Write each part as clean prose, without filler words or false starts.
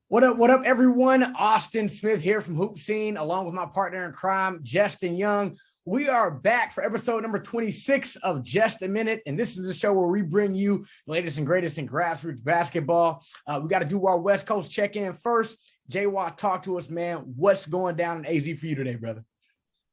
What up, everyone? Austin Smith here from HoopSeen, along with my partner in crime, Justin Young. We are back for episode number 26 of Just a Minute, and this is a show where we bring you the latest and greatest in grassroots basketball. We got to do our West Coast check-in first. J-Watt, talk to us, man. What's going down in AZ for you today, brother?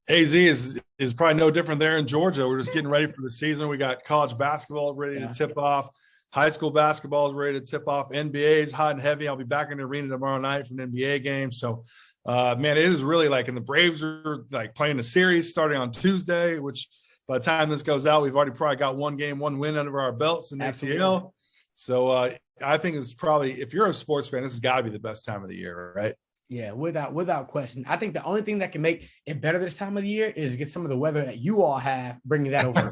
AZ is probably no different there in Georgia. We're just getting ready for the season. We got college basketball ready to tip off. High school basketball is ready to tip off. NBA is hot and heavy. I'll be back in the arena tomorrow night for an NBA game. So, man, it is really like, and the Braves are like playing a series starting on Tuesday, which by the time this goes out, we've already probably got one win under our belts in ATL. So I think it's probably, if you're a sports fan, this has got to be the best time of the year, right? Yeah, without question. I think the only thing that can make it better this time of the year is get some of the weather that you all have, bringing that over.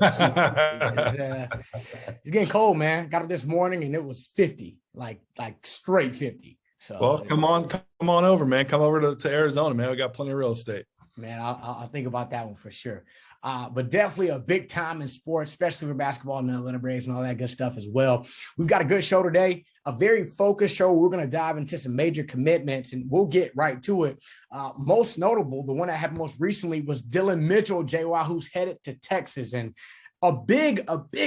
It's getting cold, man. Got up this morning and it was 50, like straight 50. So, well, come on over, man. Come over to Arizona, man. We got plenty of real estate. Man, I'll think about that one for sure. But definitely a big time in sports, especially for basketball and the Atlanta Braves and all that good stuff as well. We've got a good show today, a very focused show. We're going to dive into some major commitments, and we'll get right to it. Most notable, the one that happened most recently was Dylan Mitchell, JY, who's headed to Texas. And a big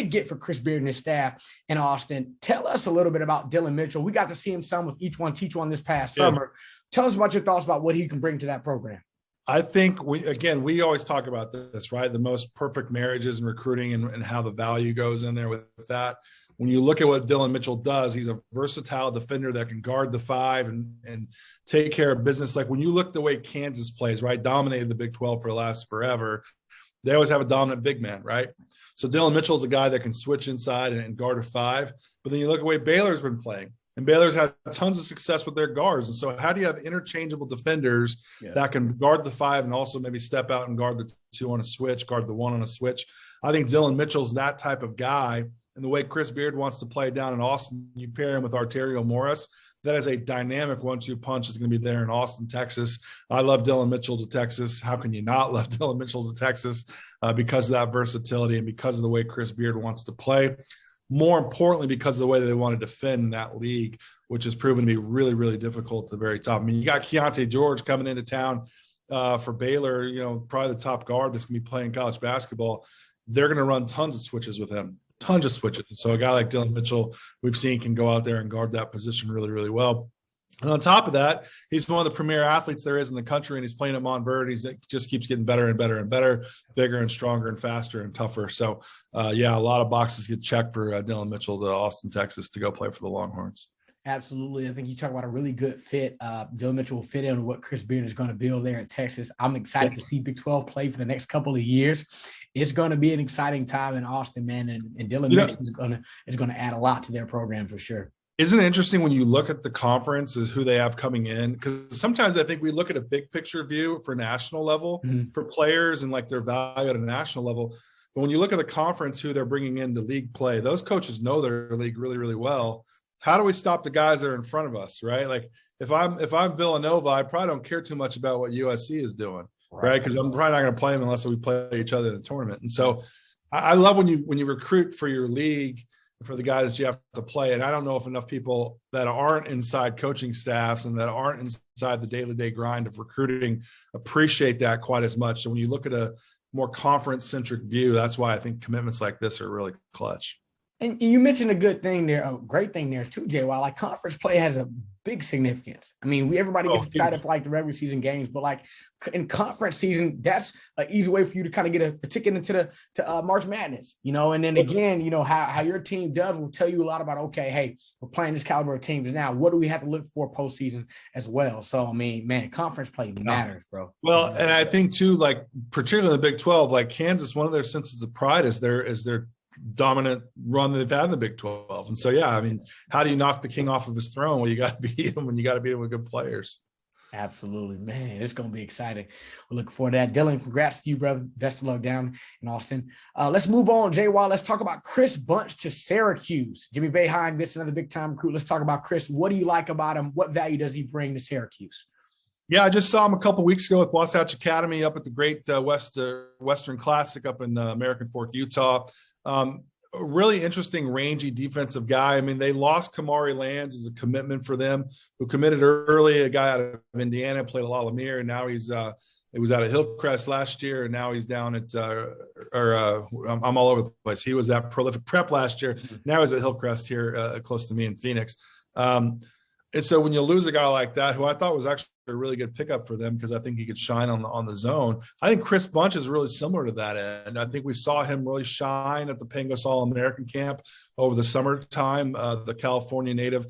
get for Chris Beard and his staff in Austin. Tell us a little bit about Dylan Mitchell. We got to see him some with Each One Teach One this past summer. Tell us about your thoughts about what he can bring to that program. I think we always talk about this, right? The most perfect marriages in recruiting and how the value goes in there with that. When you look at what Dylan Mitchell does, he's a versatile defender that can guard the five and take care of business. Like when you look the way Kansas plays, right? Dominated the Big 12 forever. They always have a dominant big man, right? So Dylan Mitchell is a guy that can switch inside and guard a five. But then you look at the way Baylor's been playing. And Baylor's had tons of success with their guards. And so how do you have interchangeable defenders that can guard the five and also maybe step out and guard the two on a switch, guard the one on a switch? I think Dylan Mitchell's that type of guy. And the way Chris Beard wants to play down in Austin, you pair him with Arterio Morris, that is a dynamic 1-2 punch that's going to be there in Austin, Texas. I love Dylan Mitchell to Texas. How can you not love Dylan Mitchell to Texas because of that versatility and because of the way Chris Beard wants to play? More importantly, because of the way they want to defend that league, which has proven to be really, really difficult at the very top. I mean, you got Keontae George coming into town for Baylor, probably the top guard that's going to be playing college basketball. They're going to run tons of switches with him, tons of switches. So a guy like Dylan Mitchell, we've seen can go out there and guard that position really, really well. And on top of that, he's one of the premier athletes there is in the country, and he's playing at Montverde. He just keeps getting better and better and better, bigger and stronger and faster and tougher. So, a lot of boxes get checked for Dylan Mitchell to Austin, Texas to go play for the Longhorns. Absolutely. I think you talk about a really good fit. Dylan Mitchell will fit in with what Chris Beard is going to build there in Texas. I'm excited to see Big 12 play for the next couple of years. It's going to be an exciting time in Austin, man, and Dylan Mitchell is going to add a lot to their program for sure. Isn't it interesting when you look at the conference is who they have coming in? Because sometimes I think we look at a big picture view for national level for players and like their value at a national level. But when you look at the conference, who they're bringing into league play, those coaches know their league really, really well. How do we stop the guys that are in front of us, right? Like if I'm Villanova, I probably don't care too much about what USC is doing, right? Because I'm probably not going to play them unless we play each other in the tournament. And so I love when you recruit for your league, for the guys that you have to play. And I don't know if enough people that aren't inside coaching staffs and that aren't inside the day-to-day grind of recruiting appreciate that quite as much. So when you look at a more conference-centric view, that's why I think commitments like this are really clutch. And you mentioned a good thing there, a great thing there too, Jay. While like conference play has a big significance. I mean, everybody gets excited for like the regular season games, but like in conference season, that's an easy way for you to kind of get a ticket into the March Madness, and then again, how your team does will tell you a lot about, okay, hey, we're playing this caliber of teams now. What do we have to look for postseason as well? So, I mean, man, conference play matters, bro. Well, and I think too, like particularly in the Big 12, like Kansas, one of their senses of pride is their dominant run that they've had in the Big 12. And so, I mean, how do you knock the king off of his throne? Well, you got to beat him, and you got to beat him with good players. Absolutely, man. It's going to be exciting. We're looking forward to that. Dylan, congrats to you, brother. Best of luck down in Austin. Let's move on, JY. Let's talk about Chris Bunch to Syracuse. Jimmy Boeheim gets another big-time recruit. Let's talk about Chris. What do you like about him? What value does he bring to Syracuse? Yeah, I just saw him a couple weeks ago with Wasatch Academy up at the Great Western Classic up in American Fork, Utah. a really interesting, rangy defensive guy. I mean, they lost Kamari Lands as a commitment for them, who committed early, a guy out of Indiana, played a lot of Lemire, and now he's it was out of Hillcrest last year, and now he's down at I'm all over the place. He was at Prolific Prep last year. Now he's at Hillcrest here, close to me in Phoenix. And so when you lose a guy like that, who I thought was actually a really good pickup for them because I think he could shine on the zone. I think Chris Bunch is really similar to that end. I think we saw him really shine at the Pangos All-American camp over the summertime. The California native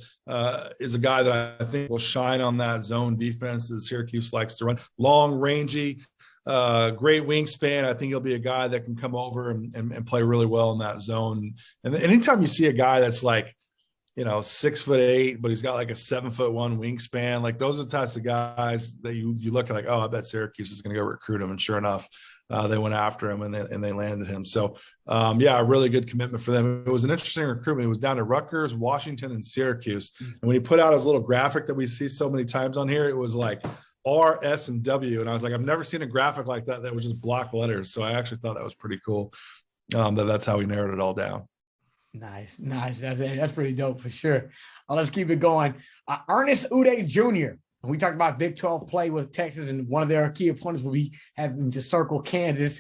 is a guy that I think will shine on that zone defense that Syracuse likes to run. Long, rangy, great wingspan. I think he'll be a guy that can come over and play really well in that zone. And anytime you see a guy that's like, 6'8", but he's got like a 7'1" wingspan. Like those are the types of guys that you look at like, oh, I bet Syracuse is going to go recruit him. And sure enough, they went after him and they landed him. So a really good commitment for them. It was an interesting recruitment. It was down to Rutgers, Washington, and Syracuse. And when he put out his little graphic that we see so many times on here, it was like R, S, and W. And I was like, I've never seen a graphic like that was just block letters. So I actually thought that was pretty cool. That's how we narrowed it all down. Nice. That's pretty dope for sure. Let's keep it going. Ernest Uday Jr. We talked about Big 12 play with Texas, and one of their key opponents will be having to circle Kansas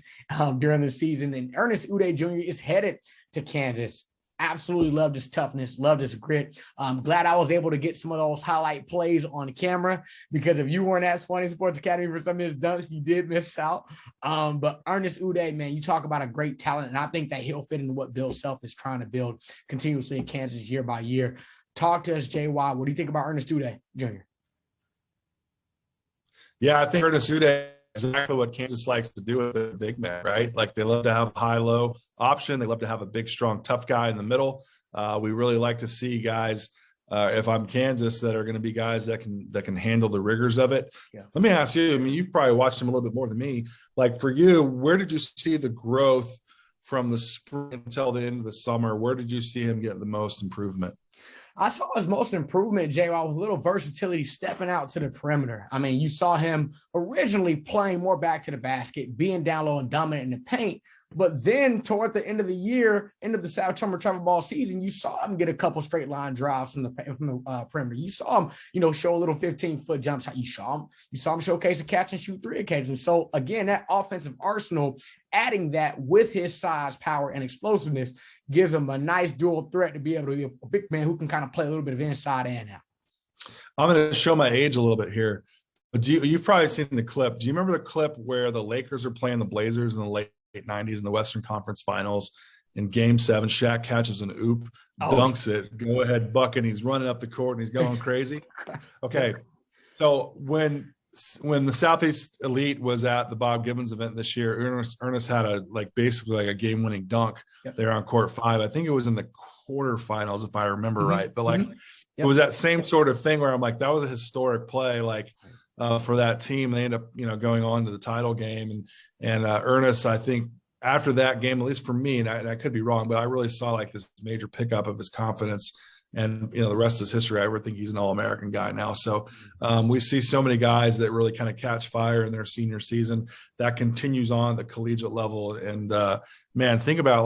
during the season. And Ernest Uday Jr. is headed to Kansas. Absolutely loved his toughness, loved his grit. I'm glad I was able to get some of those highlight plays on camera, because if you weren't at Swanee Sports Academy for some of his dunks, you did miss out. But Ernest Uday, man, you talk about a great talent, and I think that he'll fit into what Bill Self is trying to build continuously in Kansas year by year. Talk to us, JY. What do you think about Ernest Uday Jr.? Yeah, I think Ernest Uday is exactly what Kansas likes to do with the big man, right? Like they love to have high-low option. They love to have a big, strong, tough guy in the middle. We really like to see guys, if I'm Kansas, that are going to be guys that can handle the rigors of it. Yeah. Let me ask you, I mean, you've probably watched him a little bit more than me. Like for you, where did you see the growth from the spring until the end of the summer? Where did you see him get the most improvement? I saw his most improvement, JY, with a little versatility stepping out to the perimeter. I mean, you saw him originally playing more back to the basket, being down low and dominant in the paint. But then toward the end of the year, end of the South Summer travel ball season, you saw him get a couple straight line drives from the perimeter. You saw him, show a little 15-foot jump shot. You saw him showcase a catch and shoot three occasions. So again, that offensive arsenal, adding that with his size, power, and explosiveness gives him a nice dual threat to be able to be a big man who can kind of play a little bit of inside and out. I'm going to show my age a little bit here. But you've probably seen the clip. Do you remember the clip where the Lakers are playing the Blazers in the late 90s in the Western Conference Finals? In Game 7, Shaq catches an oop, dunks it, go ahead bucket, and he's running up the court and he's going crazy. Okay, so when the Southeast Elite was at the Bob Gibbons event this year, Ernest had basically a game-winning dunk there on court 5. I think it was in the quarterfinals, if I remember right. But it was that same sort of thing where I'm like, that was a historic play, for that team. They end up, going on to the title game, and Ernest, I think, after that game, at least for me, and I could be wrong, but I really saw this major pickup of his confidence, and the rest is history. I think he's an All-American guy now. So we see so many guys that really kind of catch fire in their senior season that continues on at the collegiate level. And man, think about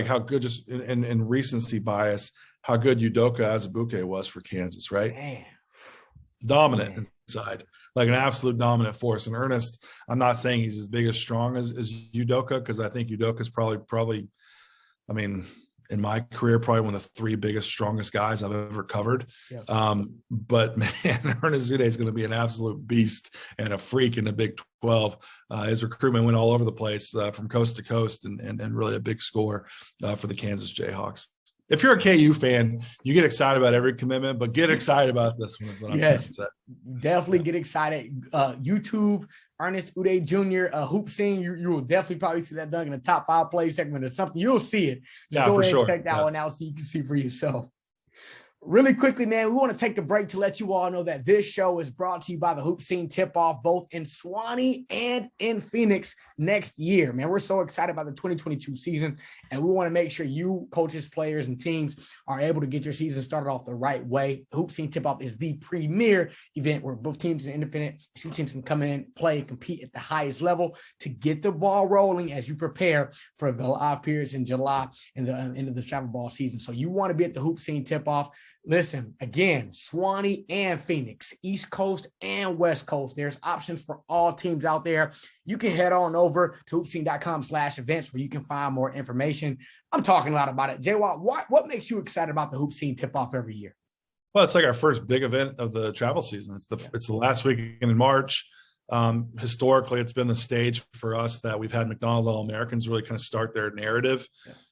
how good, just in recency bias, how good Udoka Azubuike was for Kansas, right? Man. Dominant inside, like an absolute dominant force. And Ernest, I'm not saying he's as big as strong as Udoka, because I think Udoka's probably, I mean, in my career, probably one of the 3 biggest, strongest guys I've ever covered. Yeah. But man, Ernest Uday is going to be an absolute beast and a freak in the Big 12. His recruitment went all over the place, from coast to coast, and really a big score for the Kansas Jayhawks. If you're a KU fan, you get excited about every commitment, but get excited about this one is what I'm trying to say. Definitely get excited. YouTube, Ernest Uday Jr., HoopSeen, you will definitely probably see that dunk in the top 5 play segment or something. You'll see it. Just go ahead and check that one out so you can see for yourself. Really quickly, man, we want to take a break to let you all know that this show is brought to you by the HoopSeen Tip-Off, both in Swanee and in Phoenix next year. Man, we're so excited about the 2022 season, and we want to make sure you, coaches, players, and teams are able to get your season started off the right way. The HoopSeen Tip-Off is the premier event where both teams and independent shoot teams can come in, play, and compete at the highest level to get the ball rolling as you prepare for the live periods in July and the end of the travel ball season. So you want to be at the HoopSeen Tip-Off. Listen, again, Swanee and Phoenix, East Coast and West Coast. There's options for all teams out there. You can head on over to hoopseen.com/events where you can find more information. I'm talking a lot about it. Jay Watt, what makes you excited about the HoopSeen Tip-Off every year? Well, it's like our first big event of the travel season. It's the last weekend in March. Historically, it's been the stage for us that we've had McDonald's All-Americans really kind of start their narrative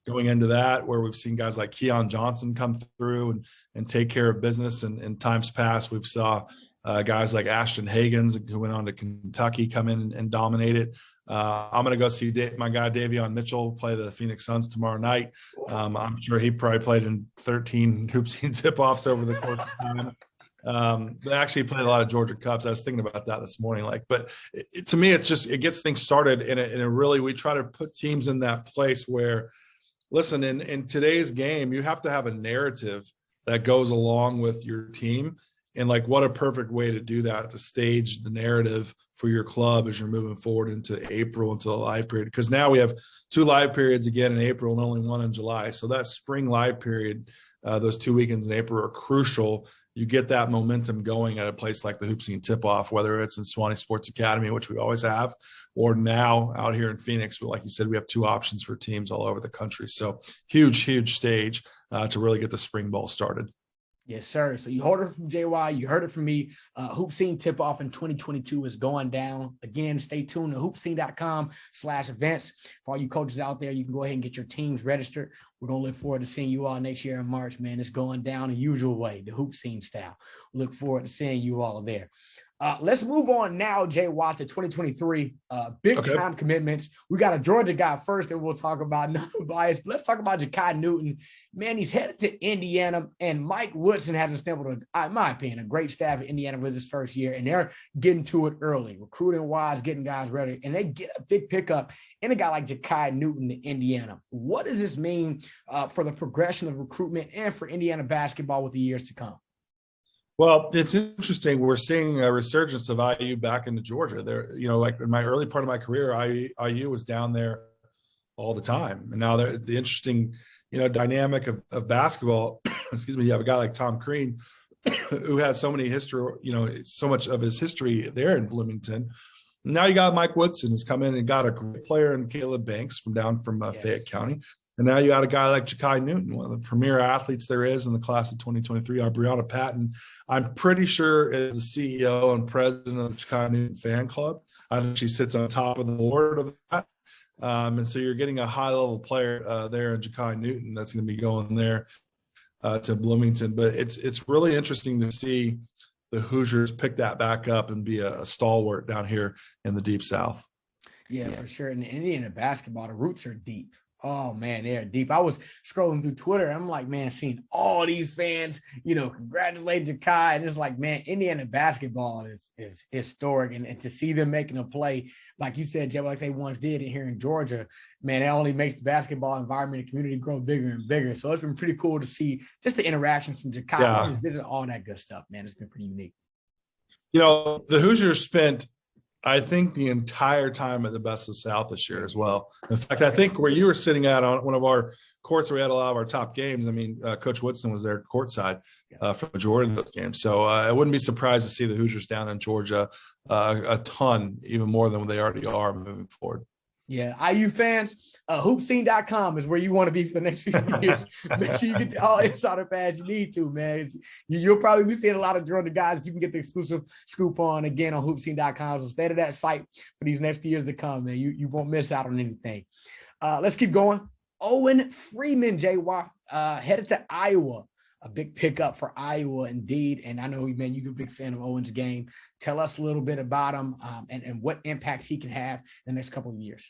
going into that, where we've seen guys like Keon Johnson come through and take care of business. And in times past, we've saw guys like Ashton Hagans, who went on to Kentucky, come in and dominate it. I'm going to go see my guy Davion Mitchell play the Phoenix Suns tomorrow night. I'm sure he probably played in 13 HoopSeen tip-offs over the course of time. They actually played a lot of Georgia Cups. I was thinking about that this morning. But to me, it gets things started in a really, we try to put teams in that place where, listen, in today's game, you have to have a narrative that goes along with your team. And what a perfect way to do that, to stage the narrative for your club as you're moving forward into April, into the live period. Because now we have 2 live periods again in April and only 1 in July. So that spring live period, those 2 weekends in April are crucial. You get that momentum going at a place like the HoopSeen Tip-Off, whether it's in Swanee Sports Academy, which we always have, or now out here in Phoenix. But like you said, we have 2 options for teams all over the country. So huge stage to really get the spring ball started. Yes, sir. So you heard it from JY. You heard it from me. HoopSeen Tip-Off in 2022 is going down. Again, stay tuned to hoopseen.com/events. For all you coaches out there, you can go ahead and get your teams registered. We're going to look forward to seeing you all next year in March, man. It's going down the usual way, the HoopSeen style. We look forward to seeing you all there. Let's move on now, Jay Watt, to 2023. Big-time commitments. We got a Georgia guy first, and we'll talk about another bias. But let's talk about Ja'Kai Newton. Man, he's headed to Indiana, and Mike Woodson has assembled, in my opinion, a great staff at Indiana with his first year, and they're getting to it early, recruiting-wise, getting guys ready, and they get a big pickup in a guy like Ja'Kai Newton to Indiana. What does this mean for the progression of recruitment and for Indiana basketball with the years to come? Well, it's interesting. We're seeing a resurgence of IU back into Georgia. There, in my early part of my career, IU was down there all the time. And now the interesting, dynamic of basketball, excuse me, you have a guy like Tom Crean who has so many history, so much of his history there in Bloomington. Now you got Mike Woodson, who's come in and got a great player in Caleb Banks from Fayette County. And now you got a guy like Ja'Kai Newton, one of the premier athletes there is in the class of 2023. Brianna Patton, I'm pretty sure, is the CEO and president of the Ja'Kai Newton fan club. I think she sits on top of the board of that. And so you're getting a high-level player there in Ja'Kai Newton that's going to be going there to Bloomington. But it's really interesting to see the Hoosiers pick that back up and be a stalwart down here in the Deep South. Yeah, for sure. And Indiana basketball, the roots are deep. Oh, man, they're deep. I was scrolling through Twitter. I'm like, man, seeing all these fans, congratulate Ja'Kai. And it's like, man, Indiana basketball is historic. And to see them making a play, like you said, Jay, like they once did here in Georgia, man, that only makes the basketball environment and community grow bigger and bigger. So it's been pretty cool to see just the interactions from Ja'Kai. Yeah. Just visit all that good stuff, man. It's been pretty unique. The Hoosiers spent, I think, the entire time at the Best of the South this year as well. In fact, I think where you were sitting at on one of our courts where we had a lot of our top games, Coach Woodson was there courtside for the majority of those games. So I wouldn't be surprised to see the Hoosiers down in Georgia a ton, even more than they already are moving forward. Yeah, IU fans, hoopseen.com is where you want to be for the next few years. Make sure you get all insider pads you need to, man. You'll probably be seeing a lot of Georgia guys. You can get the exclusive scoop on, again, on hoopseen.com. So stay to that site for these next few years to come, man. You won't miss out on anything. Let's keep going. Owen Freeman, JY, headed to Iowa. A big pickup for Iowa, indeed. And I know, man, you're a big fan of Owen's game. Tell us a little bit about him and what impacts he can have in the next couple of years.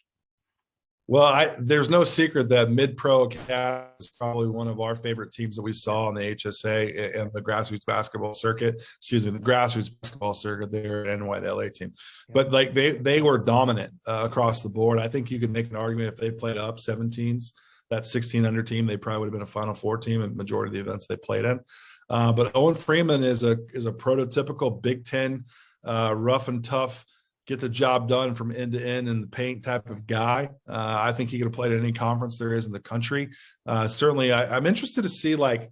Well, there's no secret that Mid-Pro Academy is probably one of our favorite teams that we saw on the HSA and the grassroots basketball circuit. Excuse me, the grassroots basketball circuit there at NYLA team. But like they were dominant across the board. I think you could make an argument if they played up 17s, that 16 under team, they probably would have been a Final Four team in the majority of the events they played in. But Owen Freeman is a prototypical Big Ten rough and tough, get the job done from end to end in the paint type of guy. I think he could have played at any conference there is in the country. Certainly, I'm interested to see, like,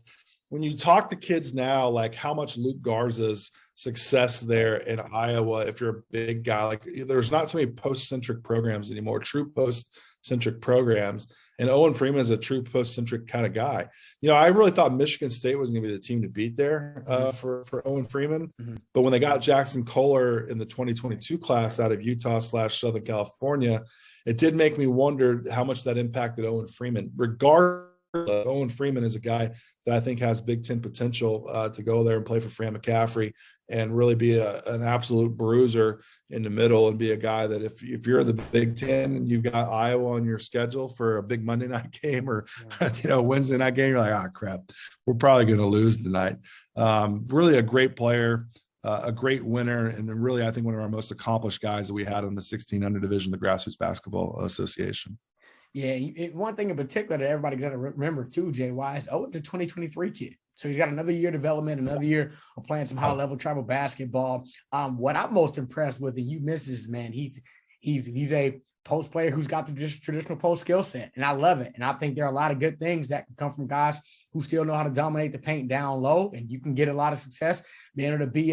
when you talk to kids now, like how much Luke Garza's success there in Iowa, if you're a big guy, like there's not so many post-centric programs anymore, true post-centric programs. And Owen Freeman is a true post-centric kind of guy. You know, I really thought Michigan State was going to be the team to beat there for Owen Freeman. Mm-hmm. But when they got Jackson Kohler in the 2022 class out of Utah/Southern California, it did make me wonder how much that impacted Owen Freeman. Regardless, Owen Freeman is a guy that I think has Big Ten potential to go there and play for Fran McCaffrey and really be an absolute bruiser in the middle and be a guy that if you're in the Big Ten and you've got Iowa on your schedule for a big Monday night game or Wednesday night game, you're like, crap, we're probably going to lose tonight. Really a great player, a great winner, and really I think one of our most accomplished guys that we had in the 16 under division, the Grassroots Basketball Association. Yeah, one thing in particular that everybody's got to remember too, JY, is Owen's a 2023 kid. So he's got another year of development, another year of playing some high-level travel basketball. What I'm most impressed with, and you miss this, man, he's a post player who's got the traditional post skill set, and I love it. And I think there are a lot of good things that can come from guys who still know how to dominate the paint down low, and you can get a lot of success being able to be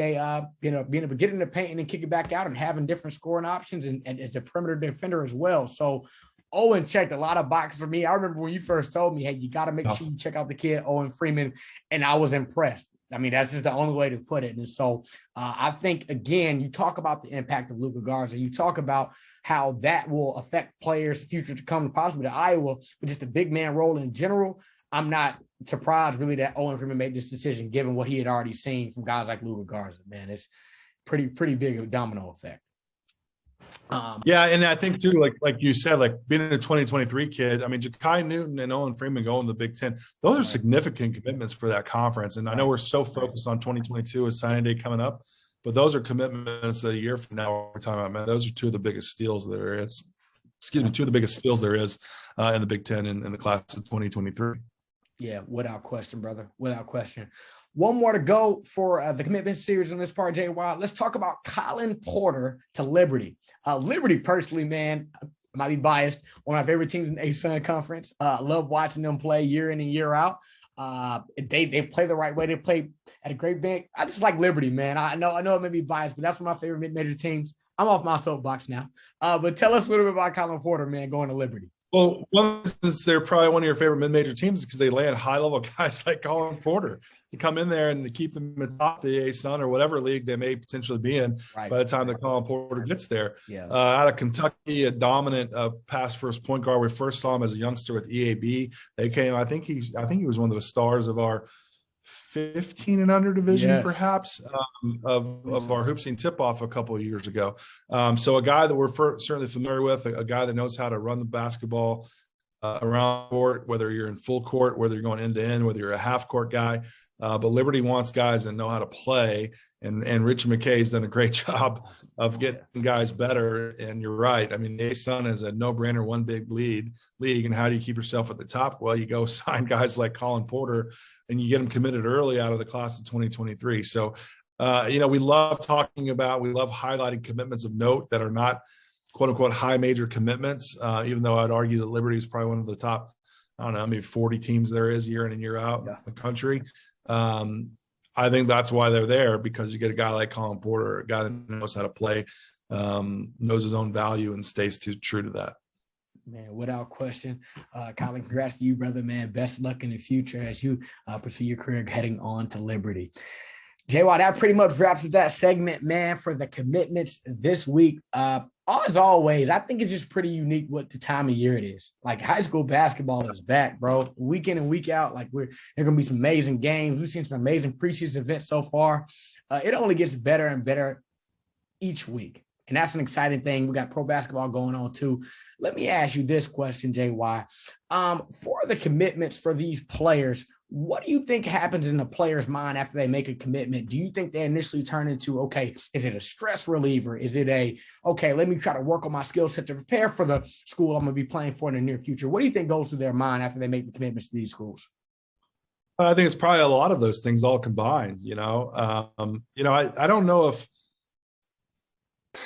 being able to get in the paint and then kick it back out and having different scoring options and as a perimeter defender as well. So Owen checked a lot of boxes for me. I remember when you first told me, hey, you got to make sure you check out the kid, Owen Freeman, and I was impressed. I mean, that's just the only way to put it. And so I think, again, you talk about the impact of Luka Garza. You talk about how that will affect players' future to come, possibly to Iowa, but just the big man role in general. I'm not surprised, really, that Owen Freeman made this decision, given what he had already seen from guys like Luka Garza. Man, it's pretty big of a domino effect. Yeah, and I think too, like you said, like being a 2023 kid, I mean, Ja'Kai Newton and Owen Freeman going to the Big Ten, those are significant commitments for that conference. And I know we're so focused on 2022 as signing day coming up, but those are commitments that a year from now we're talking about, man, those are two of the biggest steals there is. Two of the biggest steals there is in the Big Ten in the class of 2023. Yeah, without question, brother, without question. One more to go for the commitment series on this part, JY. Let's talk about Colin Porter to Liberty. Liberty, personally, man, I might be biased. One of my favorite teams in the ASUN Conference. Love watching them play year in and year out. They play the right way. They play at a great bank. I just like Liberty, man. I know it may be biased, but that's one of my favorite mid-major teams. I'm off my soapbox now. But tell us a little bit about Colin Porter, man, going to Liberty. Well, one instance, they're probably one of your favorite mid-major teams because they land high-level guys like Colin Porter to come in there and to keep them atop the ASUN or whatever league they may potentially be in by the time that Colin Porter gets there. Yeah. Out of Kentucky, a dominant pass first point guard. We first saw him as a youngster with EAB. They came. I think he was one of the stars of our 15 and under division, perhaps, of our HoopSeen Tip-Off a couple of years ago. So a guy that we're certainly familiar with, a guy that knows how to run the basketball around court, whether you're in full court, whether you're going end to end, whether you're a half court guy. But Liberty wants guys that know how to play, and Richard McKay's done a great job of getting guys better. And you're right. I mean, the ASUN is a no-brainer, one big league. And how do you keep yourself at the top? Well, you go sign guys like Colin Porter, and you get them committed early out of the class of 2023. So, we love highlighting commitments of note that are not quote unquote high major commitments, even though I'd argue that Liberty is probably one of the top, I don't know, maybe 40 teams there is year in and year out in the country. I think that's why they're there, because you get a guy like Colin Porter, a guy that knows how to play, knows his own value, and stays true to that. Man, without question. Colin, congrats to you, brother, man. Best luck in the future as you pursue your career heading on to Liberty. JY, that pretty much wraps with that segment, man, for the commitments this week. As always, I think it's just pretty unique what the time of year it is. Like, high school basketball is back, bro. Week in and week out, like, there are going to be some amazing games. We've seen some amazing preseason events so far. It only gets better and better each week. And that's an exciting thing. We got pro basketball going on too. Let me ask you this question, JY. For the commitments for these players, what do you think happens in the player's mind after they make a commitment? Do you think they initially turn into, okay, is it a stress reliever? Is it okay, let me try to work on my skill set to prepare for the school I'm going to be playing for in the near future? What do you think goes through their mind after they make the commitments to these schools? I think it's probably a lot of those things all combined,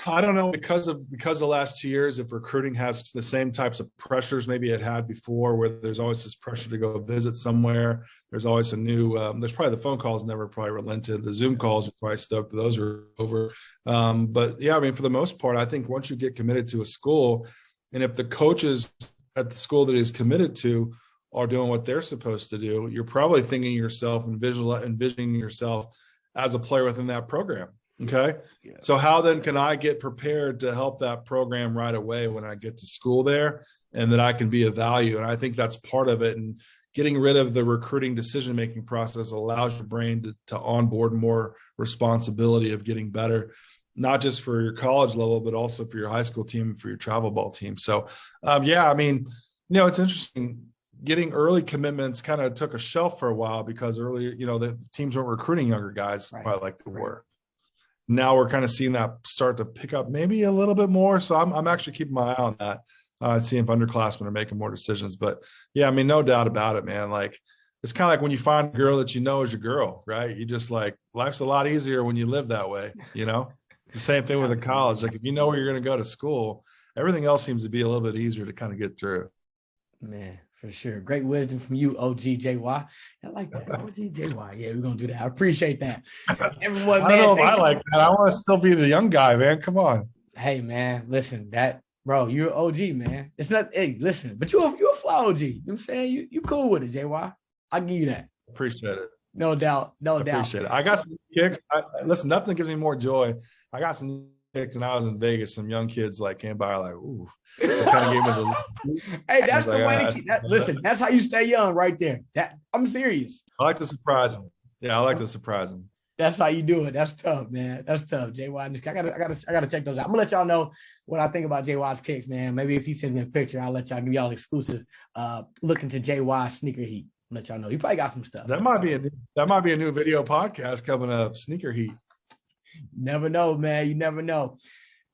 I don't know because of the last 2 years, if recruiting has the same types of pressures maybe it had before, where there's always this pressure to go visit somewhere. There's always a new, there's probably the phone calls never probably relented. The Zoom calls are probably stoked. Those are over. But yeah, I mean, for the most part, I think once you get committed to a school, and if the coaches at the school that is committed to are doing what they're supposed to do, you're probably thinking yourself and envisioning yourself as a player within that program. Okay. Yeah. So how then can I get prepared to help that program right away when I get to school there, and that I can be of value? And I think that's part of it. And getting rid of the recruiting decision-making process allows your brain to onboard more responsibility of getting better, not just for your college level, but also for your high school team and for your travel ball team. So yeah, I mean, it's interesting. Getting early commitments kind of took a shelf for a while because earlier, the teams weren't recruiting younger guys quite like they were. Now we're kind of seeing that start to pick up maybe a little bit more. So I'm actually keeping my eye on that, seeing if underclassmen are making more decisions. But yeah, I mean, no doubt about it, man. Like, it's kind of like when you find a girl that you know is your girl, right? You just life's a lot easier when you live that way, It's the same thing with a college. Like, if you know where you're going to go to school, everything else seems to be a little bit easier to kind of get through. Man, for sure. Great wisdom from you, OGJY. I like that. OGJY. Yeah, we're going to do that. I appreciate that. Everyone, man. I don't know if I like that. I want to still be the young guy, man. Come on. Hey, man, listen, bro, you're an OG, man. It's not, hey, listen, but you're a fly OG. You know what I'm saying? You cool with it, JY. I'll give you that. Appreciate it. No doubt. Appreciate it. I got some kicks. Listen, nothing gives me more joy. I got some kicks when I was in Vegas. Some young kids came by ooh. Kind of gave me hey, that's the way to keep that. Listen, that's how you stay young right there. I'm serious. I like to surprise them. Yeah, I like to surprise them. That's how you do it. That's tough, man. That's tough. JY, I gotta check those out. I'm gonna let y'all know what I think about JY's kicks, man. Maybe if he sends me a picture, I'll let y'all give y'all exclusive look into JY's sneaker heat. I'll let y'all know. He probably got some stuff. That might be a new video podcast coming up. Sneaker heat. Never know, man. You never know.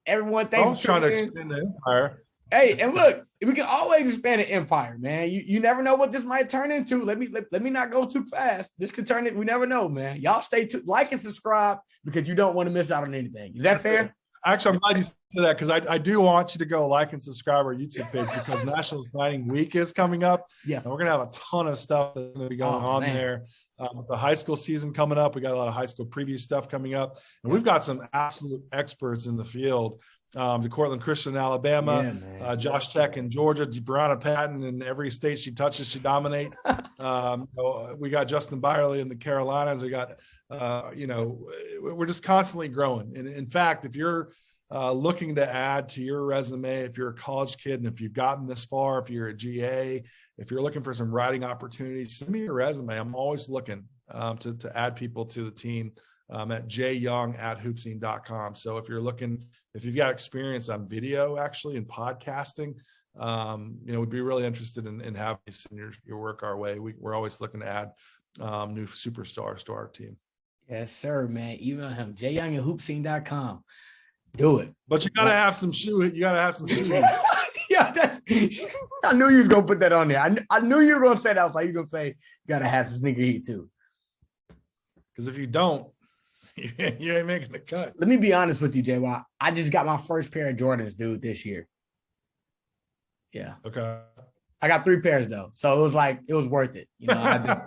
Everyone thanks. I was trying to expand the empire. Hey, and look, we can always expand an empire, man. You never know what this might turn into. Let me not go too fast. This could turn it. We never know, man. Y'all stay tuned, like and subscribe because you don't want to miss out on anything. Is that fair? Actually, I'm glad you said that because I do want you to go like and subscribe our YouTube page because National Signing Week is coming up. Yeah, and we're gonna have a ton of stuff that's gonna be going on there. With the high school season coming up, we got a lot of high school preview stuff coming up, and we've got some absolute experts in the field. To Cortland Christian in Alabama, Josh Tech in Georgia, Brianna Patton in every state she touches, she dominates. We got Justin Byerly in the Carolinas. We got, we're just constantly growing. And in fact, if you're looking to add to your resume, if you're a college kid and if you've gotten this far, if you're a GA, if you're looking for some writing opportunities, send me your resume. I'm always looking to add people to the team. At jyoung@hoopseen.com. So if you've got experience on video, actually, in podcasting, we'd be really interested in having you send your work our way. We're always looking to add new superstars to our team. Yes, sir, man. Email him, jyoung@hoopseen.com. Do it. But you gotta have some shoe. You gotta have some shoes. Yeah, I knew you was gonna put that on there. I knew you were gonna say that. I was like, he's gonna say you gotta have some sneaker heat too. Because if you don't, you ain't making the cut. Let me be honest with you, JY. I just got my first pair of Jordans, dude, this year. Yeah. Okay. I got 3 pairs though, so it was worth it.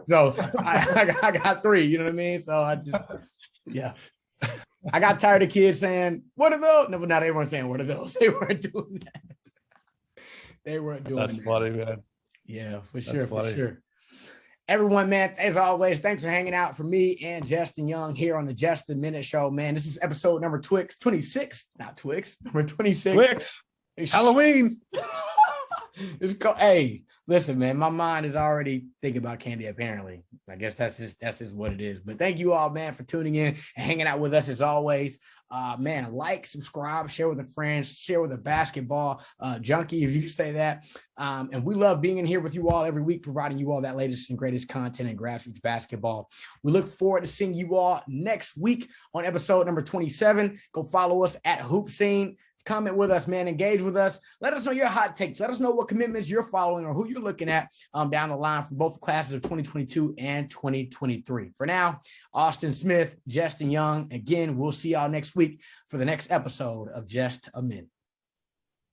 So I got 3. You know what I mean? So I got tired of kids saying, "What are those?" No, but not everyone saying, "What are those?" They weren't doing that. They weren't doing that. That's funny, man. Yeah, for sure. Everyone, man, as always, thanks for hanging out for me and Justin Young here on the Justin Minute Show, man. This is episode number 26, not Twix, number 26. Twix, Halloween. Hey, Listen, man, my mind is already thinking about candy, apparently. I guess that's just what it is. But thank you all, man, for tuning in and hanging out with us as always. Man, like, subscribe, share with a friend, share with a basketball junkie, if you can say that. And we love being in here with you all every week, providing you all that latest and greatest content in grassroots basketball. We look forward to seeing you all next week on episode number 27. Go follow us at HoopSeen. Comment with us, man. Engage with us. Let us know your hot takes. Let us know what commitments you're following or who you're looking at down the line for both classes of 2022 and 2023. For now, Austin Smith, Justin Young. Again, we'll see y'all next week for the next episode of Just a Minute.